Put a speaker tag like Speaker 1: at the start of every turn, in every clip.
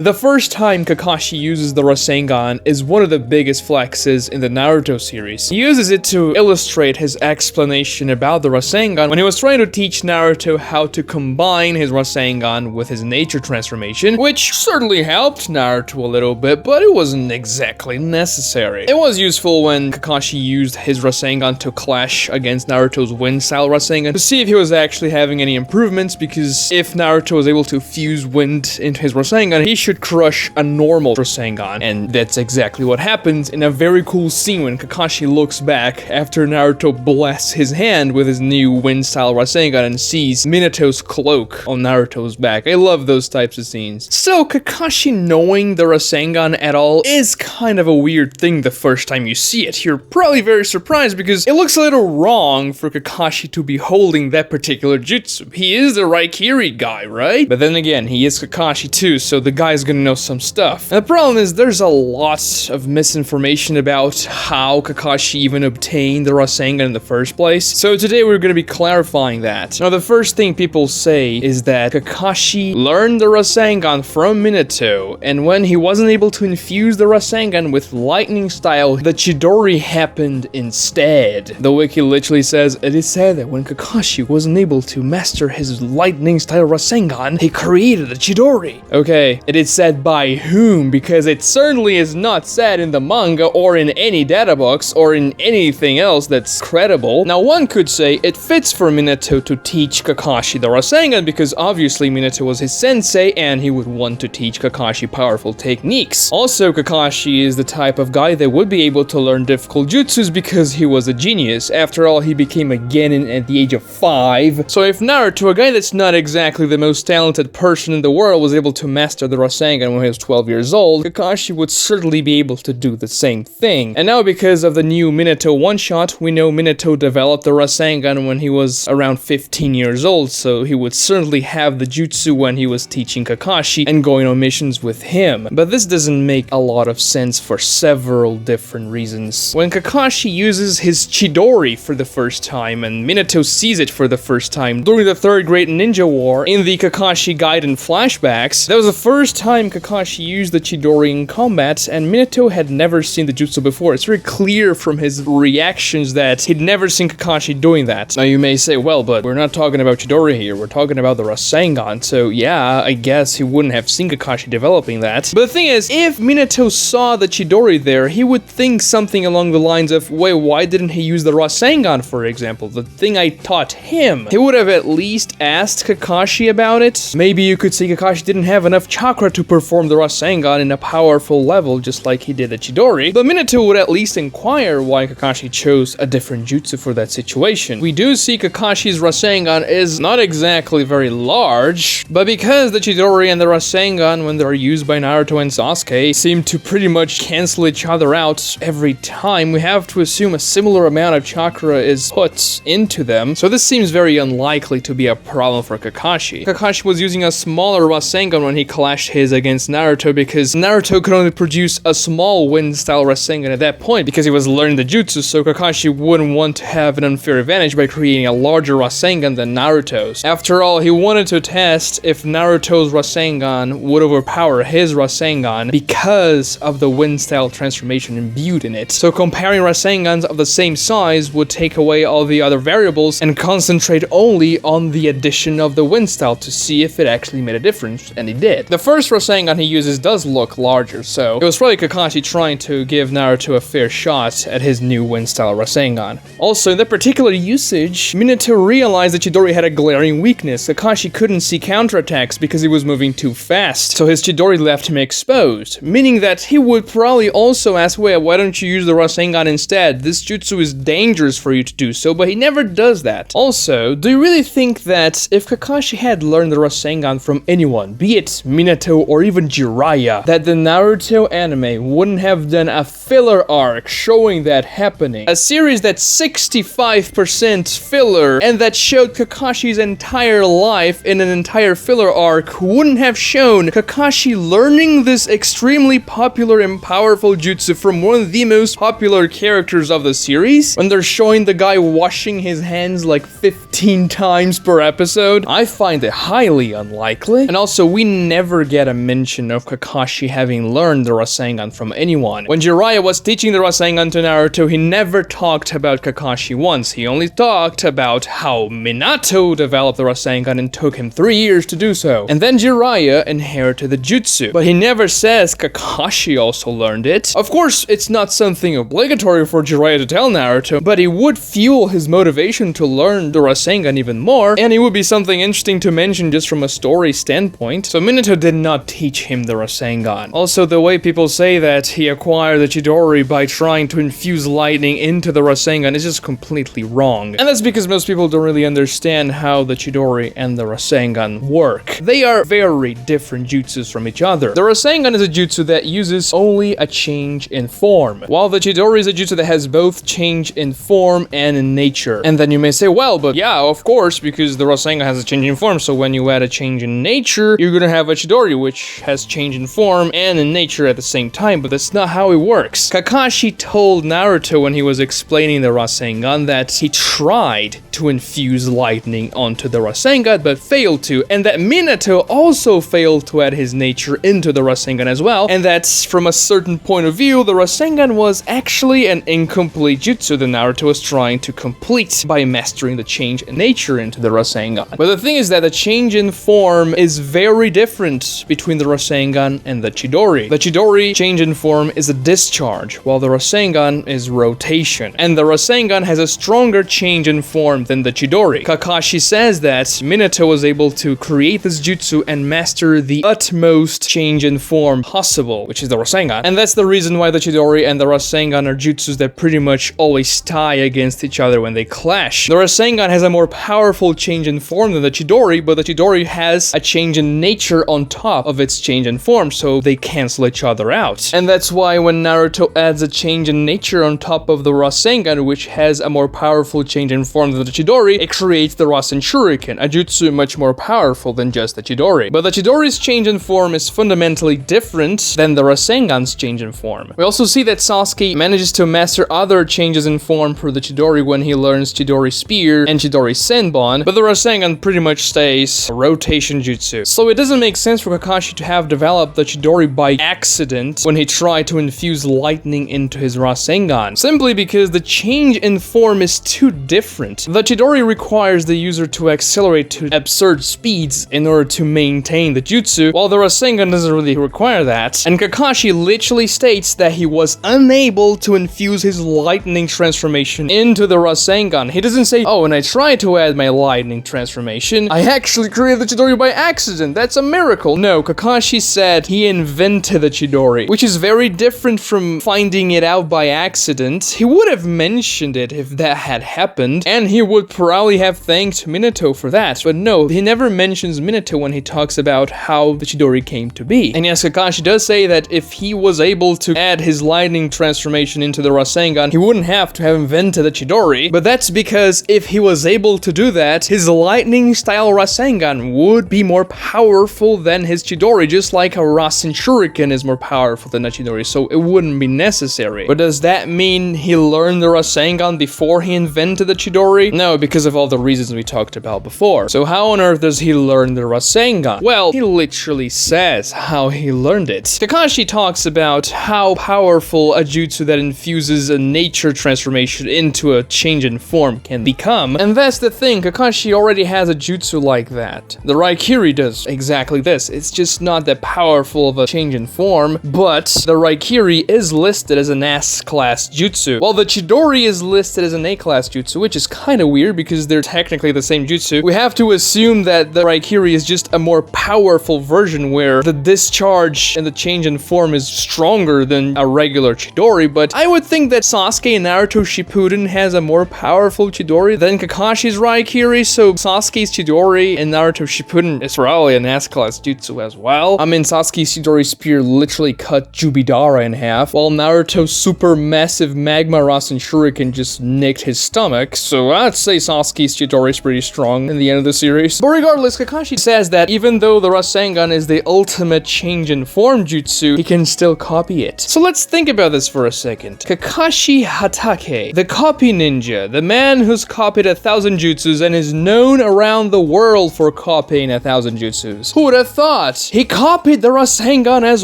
Speaker 1: The first time Kakashi uses the Rasengan is one of the biggest flexes in the Naruto series. He uses it to illustrate his explanation about the Rasengan when he was trying to teach Naruto how to combine his Rasengan with his nature transformation, which certainly helped Naruto a little bit, but it wasn't exactly necessary. It was useful when Kakashi used his Rasengan to clash against Naruto's wind-style Rasengan to see if he was actually having any improvements, because if Naruto was able to fuse wind into his Rasengan, he should crush a normal Rasengan, and that's exactly what happens in a very cool scene when Kakashi looks back after Naruto blasts his hand with his new wind-style Rasengan and sees Minato's cloak on Naruto's back. I love those types of scenes. So Kakashi knowing the Rasengan at all is kind of a weird thing the first time you see it. You're probably very surprised because it looks a little wrong for Kakashi to be holding that particular jutsu. He is the Raikiri guy, right? But then again, he is Kakashi too, so the guy's gonna know some stuff. And the problem is there's a lot of misinformation about how Kakashi even obtained the Rasengan in the first place. So today we're gonna be clarifying that. Now the first thing people say is that Kakashi learned the Rasengan from Minato, and when he wasn't able to infuse the Rasengan with lightning style, the Chidori happened instead. The wiki literally says, it is said that when Kakashi wasn't able to master his lightning style Rasengan, he created a Chidori. Okay, it is said by whom, because it certainly is not said in the manga or in any data books or in anything else that's credible. Now one could say it fits for Minato to teach Kakashi the Rasengan because obviously Minato was his sensei and he would want to teach Kakashi powerful techniques. Also, Kakashi is the type of guy that would be able to learn difficult jutsus because he was a genius. After all, he became a genin at the age of 5. So if Naruto, a guy that's not exactly the most talented person in the world, was able to master the Rasengan when he was 12 years old, Kakashi would certainly be able to do the same thing. And now because of the new Minato one-shot, we know Minato developed the Rasengan when he was around 15 years old, so he would certainly have the jutsu when he was teaching Kakashi and going on missions with him. But this doesn't make a lot of sense for several different reasons. When Kakashi uses his Chidori for the first time and Minato sees it for the first time during the Third Great Ninja War in the Kakashi Gaiden flashbacks, that was the first time Kakashi used the Chidori in combat, and Minato had never seen the jutsu before. It's very clear from his reactions that he'd never seen Kakashi doing that. Now you may say, well, but we're not talking about Chidori here, we're talking about the Rasengan, so yeah, I guess he wouldn't have seen Kakashi developing that. But the thing is, if Minato saw the Chidori there, he would think something along the lines of, wait, why didn't he use the Rasengan, for example, the thing I taught him? He would have at least asked Kakashi about it. Maybe you could say Kakashi didn't have enough chakra to perform the Rasengan in a powerful level, just like he did the Chidori, but Minato would at least inquire why Kakashi chose a different jutsu for that situation. We do see Kakashi's Rasengan is not exactly very large, but because the Chidori and the Rasengan, when they're used by Naruto and Sasuke, seem to pretty much cancel each other out every time, we have to assume a similar amount of chakra is put into them, so this seems very unlikely to be a problem for Kakashi. Kakashi was using a smaller Rasengan when he clashed his against Naruto because Naruto could only produce a small wind-style Rasengan at that point because he was learning the jutsu, so Kakashi wouldn't want to have an unfair advantage by creating a larger Rasengan than Naruto's. After all, he wanted to test if Naruto's Rasengan would overpower his Rasengan because of the wind-style transformation imbued in it. So comparing Rasengans of the same size would take away all the other variables and concentrate only on the addition of the wind-style to see if it actually made a difference, and it did. The first Rasengan he uses does look larger, so it was probably Kakashi trying to give Naruto a fair shot at his new wind-style Rasengan. Also, in that particular usage, Minato realized that Chidori had a glaring weakness. Kakashi couldn't see counterattacks because he was moving too fast, so his Chidori left him exposed, meaning that he would probably also ask, well, why don't you use the Rasengan instead? This jutsu is dangerous for you to do so, but he never does that. Also, do you really think that if Kakashi had learned the Rasengan from anyone, be it Minato or even Jiraiya, that the Naruto anime wouldn't have done a filler arc showing that happening? A series that's 65% filler and that showed Kakashi's entire life in an entire filler arc wouldn't have shown Kakashi learning this extremely popular and powerful jutsu from one of the most popular characters of the series, when they're showing the guy washing his hands like 15 times per episode. I find it highly unlikely. And also, we never get a mention of Kakashi having learned the Rasengan from anyone. When Jiraiya was teaching the Rasengan to Naruto, he never talked about Kakashi once. He only talked about how Minato developed the Rasengan and took him 3 years to do so. And then Jiraiya inherited the jutsu. But he never says Kakashi also learned it. Of course, it's not something obligatory for Jiraiya to tell Naruto, but it would fuel his motivation to learn the Rasengan even more, and it would be something interesting to mention just from a story standpoint. So Minato did not teach him the Rasengan. Also, the way people say that he acquired the Chidori by trying to infuse lightning into the Rasengan is just completely wrong. And that's because most people don't really understand how the Chidori and the Rasengan work. They are very different jutsus from each other. The Rasengan is a jutsu that uses only a change in form, while the Chidori is a jutsu that has both change in form and in nature. And then you may say, well, but yeah, of course, because the Rasengan has a change in form, so when you add a change in nature, you're gonna have a Chidori which has change in form and in nature at the same time, but that's not how it works. Kakashi told Naruto when he was explaining the Rasengan that he tried to infuse lightning onto the Rasengan but failed to, and that Minato also failed to add his nature into the Rasengan as well, and that from a certain point of view, the Rasengan was actually an incomplete jutsu that Naruto was trying to complete by mastering the change in nature into the Rasengan. But the thing is that the change in form is very different between the Rasengan and the Chidori. The Chidori change in form is a discharge, while the Rasengan is rotation. And the Rasengan has a stronger change in form than the Chidori. Kakashi says that Minato was able to create this jutsu and master the utmost change in form possible, which is the Rasengan. And that's the reason why the Chidori and the Rasengan are jutsus that pretty much always tie against each other when they clash. The Rasengan has a more powerful change in form than the Chidori, but the Chidori has a change in nature on top of its change in form, so they cancel each other out. And that's why when Naruto adds a change in nature on top of the Rasengan, which has a more powerful change in form than the Chidori, it creates the Rasenshuriken, a jutsu much more powerful than just the Chidori. But the Chidori's change in form is fundamentally different than the Rasengan's change in form. We also see that Sasuke manages to master other changes in form for the Chidori when he learns Chidori Spear and Chidori Senbon, but the Rasengan pretty much stays a rotation jutsu. So it doesn't make sense for Kakashi to have developed the Chidori by accident when he tried to infuse lightning into his Rasengan, simply because the change in form is too different. The Chidori requires the user to accelerate to absurd speeds in order to maintain the jutsu, while the Rasengan doesn't really require that. And Kakashi literally states that he was unable to infuse his lightning transformation into the Rasengan. He doesn't say, oh, when I tried to add my lightning transformation, I actually created the Chidori by accident. That's a miracle. No, Kakashi said he invented the Chidori, which is very different from finding it out by accident. He would have mentioned it if that had happened, and he would probably have thanked Minato for that. But no, he never mentions Minato when he talks about how the Chidori came to be. And yes, Kakashi does say that if he was able to add his lightning transformation into the Rasengan, he wouldn't have to have invented the Chidori, but that's because if he was able to do that, his lightning style Rasengan would be more powerful than his Chidori, just like a Rasenshuriken is more powerful than a Chidori, so it wouldn't be necessary. But does that mean he learned the Rasengan before he invented the Chidori? No, because of all the reasons we talked about before. So how on earth does he learn the Rasengan? Well, he literally says how he learned it. Kakashi talks about how powerful a jutsu that infuses a nature transformation into a change in form can become, and that's the thing, Kakashi already has a jutsu like that. The Raikiri does exactly this. It's just not that powerful of a change in form, but the Raikiri is listed as an S-class jutsu, while the Chidori is listed as an A-class jutsu, which is kind of weird because they're technically the same jutsu. We have to assume that the Raikiri is just a more powerful version where the discharge and the change in form is stronger than a regular Chidori, but I would think that Sasuke in Naruto Shippuden has a more powerful Chidori than Kakashi's Raikiri, so Sasuke's Chidori in Naruto Shippuden is probably an S-class jutsu as well. I mean, Sasuke's Chidori Spear literally cut Jubidara in half, while Naruto's super massive Magma Rasenshuriken just nicked his stomach, so I'd say Sasuke's Chidori is pretty strong in the end of the series. But regardless, Kakashi says that even though the Rasengan is the ultimate change in form jutsu, he can still copy it. So let's think about this for a second. Kakashi Hatake, the copy ninja, the man who's copied 1,000 jutsus and is known around the world for copying 1,000 jutsus. Who would have thought but he copied the Rasengan as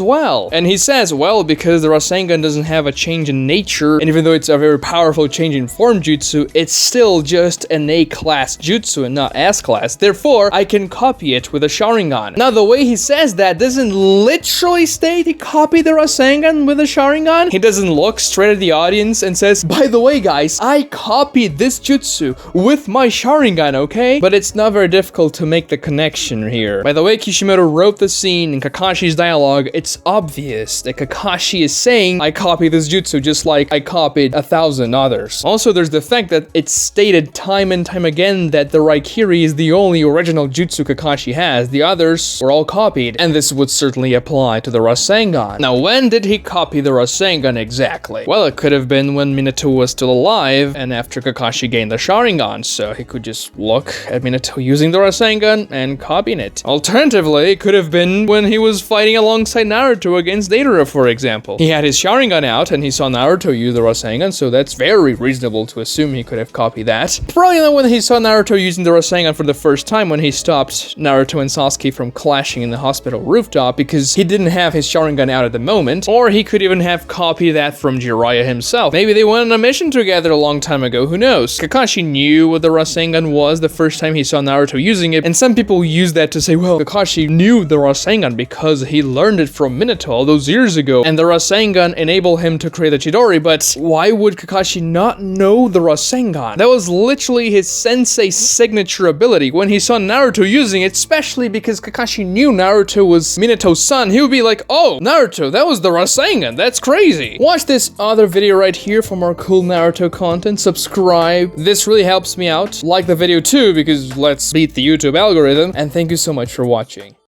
Speaker 1: well. And he says, well, because the Rasengan doesn't have a change in nature, and even though it's a very powerful change in form jutsu, it's still just an A-class jutsu and not S-class. Therefore, I can copy it with a Sharingan. Now, the way he says that doesn't literally state he copied the Rasengan with a Sharingan. He doesn't look straight at the audience and says, by the way, guys, I copied this jutsu with my Sharingan, okay? But it's not very difficult to make the connection here. By the way Kishimoto wrote the scene in Kakashi's dialogue, it's obvious that Kakashi is saying, I copied this jutsu just like I copied 1,000 others. Also, there's the fact that it's stated time and time again that the Raikiri is the only original jutsu Kakashi has. The others were all copied, and this would certainly apply to the Rasengan. Now, when did he copy the Rasengan exactly? Well, it could have been when Minato was still alive, and after Kakashi gained the Sharingan, so he could just look at Minato using the Rasengan and copying it. Alternatively, it could have been when he was fighting alongside Naruto against Deidara, for example. He had his Sharingan out, and he saw Naruto use the Rasengan, so that's very reasonable to assume he could have copied that. Probably not when he saw Naruto using the Rasengan for the first time, when he stopped Naruto and Sasuke from clashing in the hospital rooftop, because he didn't have his Sharingan out at the moment. Or he could even have copied that from Jiraiya himself. Maybe they went on a mission together a long time ago, who knows? Kakashi knew what the Rasengan was the first time he saw Naruto using it, and some people use that to say, well, Kakashi knew the Rasengan because he learned it from Minato all those years ago, and the Rasengan enabled him to create a Chidori, but why would Kakashi not know the Rasengan? That was literally his sensei's signature ability. When he saw Naruto using it, especially because Kakashi knew Naruto was Minato's son, he would be like, oh, Naruto, that was the Rasengan, that's crazy. Watch this other video right here for more cool Naruto content, subscribe, this really helps me out, like the video too, because let's beat the YouTube algorithm, and thank you so much for watching.